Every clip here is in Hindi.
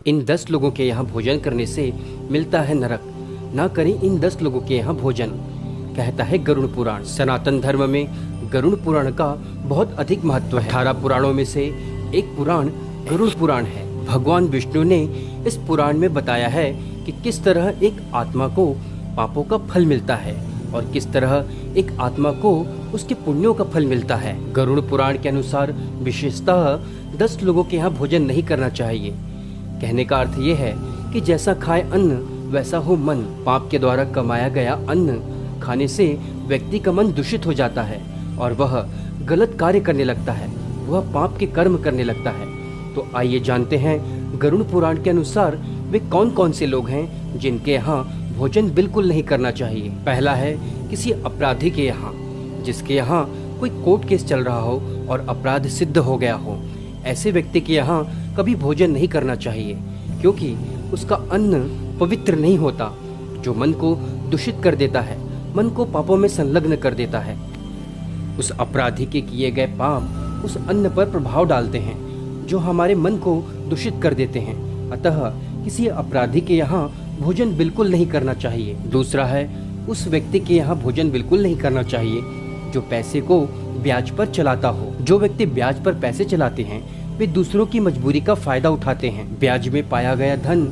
इन 10 लोगों के यहाँ भोजन करने से मिलता है नरक, ना करें इन 10 लोगों के यहाँ भोजन, कहता है गरुड़ पुराण। सनातन धर्म में गरुड़ पुराण का बहुत अधिक महत्व है। 18 पुराणों में से एक पुराण गरुड़ पुराण है। भगवान विष्णु ने इस पुराण में बताया है कि किस तरह एक आत्मा को पापों का फल मिलता है और किस तरह एक आत्मा को उसके पुण्यों का फल मिलता है। गरुड़ पुराण के अनुसार विशेषतः 10 लोगों के यहाँ भोजन नहीं करना चाहिए। कहने का अर्थ ये है कि जैसा खाए अन्न वैसा हो मन। पाप के द्वारा कमाया गया अन्न खाने से व्यक्ति का मन दूषित हो जाता है और वह गलत कार्य करने लगता है, वह पाप के कर्म करने लगता है। तो आइए जानते हैं गरुड़ पुराण के अनुसार वे कौन कौन से लोग हैं जिनके यहाँ भोजन बिल्कुल नहीं करना चाहिए। पहला है किसी अपराधी के यहाँ, जिसके यहाँ कोई कोर्ट केस चल रहा हो और अपराध सिद्ध हो गया हो। ऐसे व्यक्ति के यहाँ कभी भोजन नहीं करना चाहिए, क्योंकि उसका अन्न पवित्र नहीं होता, जो मन को दूषित कर देता है, मन को पापों में संलग्न कर देता है। उस अपराधी के किए गए पाप उस अन्न पर प्रभाव डालते हैं, जो हमारे मन को दूषित कर देते हैं। अतः किसी अपराधी के यहाँ भोजन बिल्कुल नहीं करना चाहिए। दूसरा है उस व्यक्ति के यहाँ भोजन बिल्कुल नहीं करना चाहिए जो पैसे को ब्याज पर चलाता हो। जो व्यक्ति ब्याज पर पैसे चलाते हैं वे दूसरों की मजबूरी का फायदा उठाते हैं। ब्याज में पाया गया धन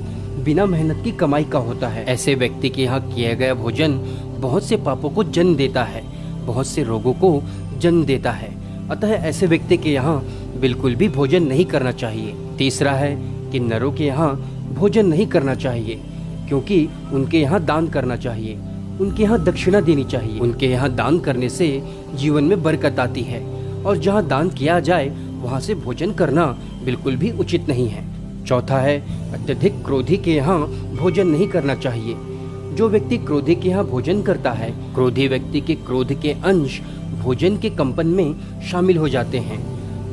बिना मेहनत की कमाई का होता है। ऐसे व्यक्ति के यहाँ किया गया भोजन बहुत से पापों को जन्म देता है, बहुत से रोगों को जन्म देता है। अतः ऐसे व्यक्ति के यहाँ बिल्कुल भी भोजन नहीं करना चाहिए। तीसरा है कि नरों के यहाँ भोजन नहीं करना चाहिए, क्योंकि उनके यहाँ दान करना चाहिए, उनके यहाँ दक्षिणा देनी चाहिए। उनके यहाँ दान करने से जीवन में बरकत आती है और जहाँ दान किया जाए वहाँ से भोजन करना बिल्कुल भी उचित नहीं है। चौथा है अत्यधिक क्रोधी के यहाँ भोजन नहीं करना चाहिए। जो व्यक्ति क्रोधी के यहाँ भोजन करता है, क्रोधी व्यक्ति के क्रोध के अंश भोजन के कंपन में शामिल हो जाते हैं,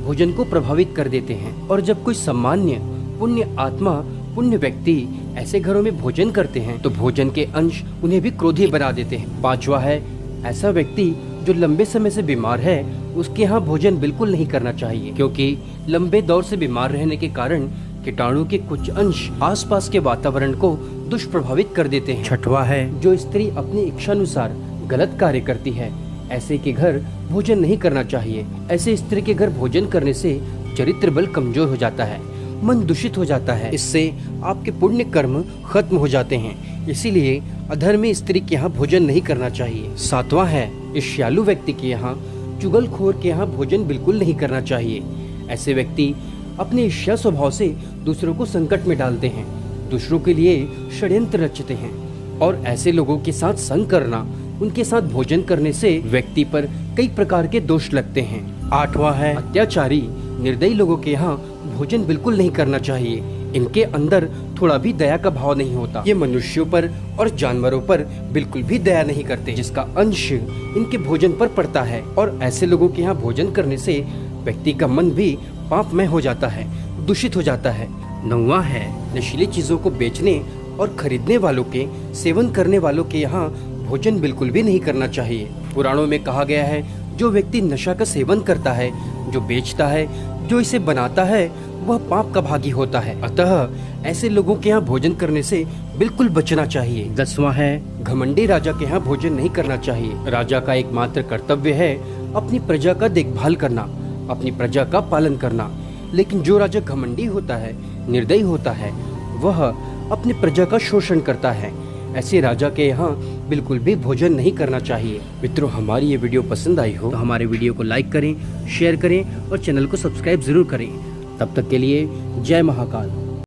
भोजन को प्रभावित कर देते हैं। और जब कोई सामान्य पुण्य आत्मा, पुण्य व्यक्ति ऐसे घरों में भोजन करते हैं तो भोजन के अंश उन्हें भी क्रोधी बना देते हैं। पांचवा है ऐसा व्यक्ति जो लंबे समय से बीमार है, उसके यहाँ भोजन बिल्कुल नहीं करना चाहिए, क्योंकि लंबे दौर से बीमार रहने के कारण कीटाणु के कुछ अंश आसपास के वातावरण को दुष्प्रभावित कर देते हैं। छठवा है जो स्त्री अपनी इच्छानुसार गलत कार्य करती है, ऐसे के घर भोजन नहीं करना चाहिए। ऐसे स्त्री के घर भोजन करने से चरित्र बल कमजोर हो जाता है, मन दूषित हो जाता है, इससे आपके पुण्य कर्म खत्म हो जाते हैं। इसीलिए अधर्मी स्त्री के यहाँ भोजन नहीं करना चाहिए। सातवां है ईर्ष्यालु व्यक्ति के यहाँ, चुगलखोर के यहाँ भोजन बिल्कुल नहीं करना चाहिए। ऐसे व्यक्ति अपने ईर्ष्या स्वभाव से दूसरों को संकट में डालते हैं, दूसरों के लिए षड्यंत्र रचते हैं और ऐसे लोगों के साथ संग करना, उनके साथ भोजन करने से व्यक्ति पर कई प्रकार के दोष लगते हैं। आठवां है अत्याचारी निर्दयी लोगों के यहाँ भोजन बिल्कुल नहीं करना चाहिए। इनके अंदर थोड़ा भी दया का भाव नहीं होता। ये मनुष्यों पर और जानवरों पर बिल्कुल भी दया नहीं करते, जिसका अंश इनके भोजन पर पड़ता है। और ऐसे लोगों के यहाँ भोजन करने से व्यक्ति का मन भी पापमय हो जाता है, दूषित हो जाता है। नौवां है नशीली चीजों को बेचने और खरीदने वालों के, सेवन करने वालों के यहाँ भोजन बिल्कुल भी नहीं करना चाहिए। पुराणों में कहा गया है जो व्यक्ति नशा का सेवन करता है, जो बेचता है, जो इसे बनाता है, वह पाप का भागी होता है। अतः ऐसे लोगों के यहाँ भोजन करने से बिल्कुल बचना चाहिए। 10वां है घमंडी राजा के यहाँ भोजन नहीं करना चाहिए। राजा का एकमात्र कर्तव्य है अपनी प्रजा का देखभाल करना, अपनी प्रजा का पालन करना। लेकिन जो राजा घमंडी होता है, निर्दयी होता है, वह अपनी प्रजा का शोषण करता है। ऐसे राजा के यहाँ बिल्कुल भी भोजन नहीं करना चाहिए। मित्रों, हमारी ये वीडियो पसंद आई हो तो हमारे वीडियो को लाइक करें, शेयर करें और चैनल को सब्सक्राइब जरूर करें। तब तक के लिए जय महाकाल।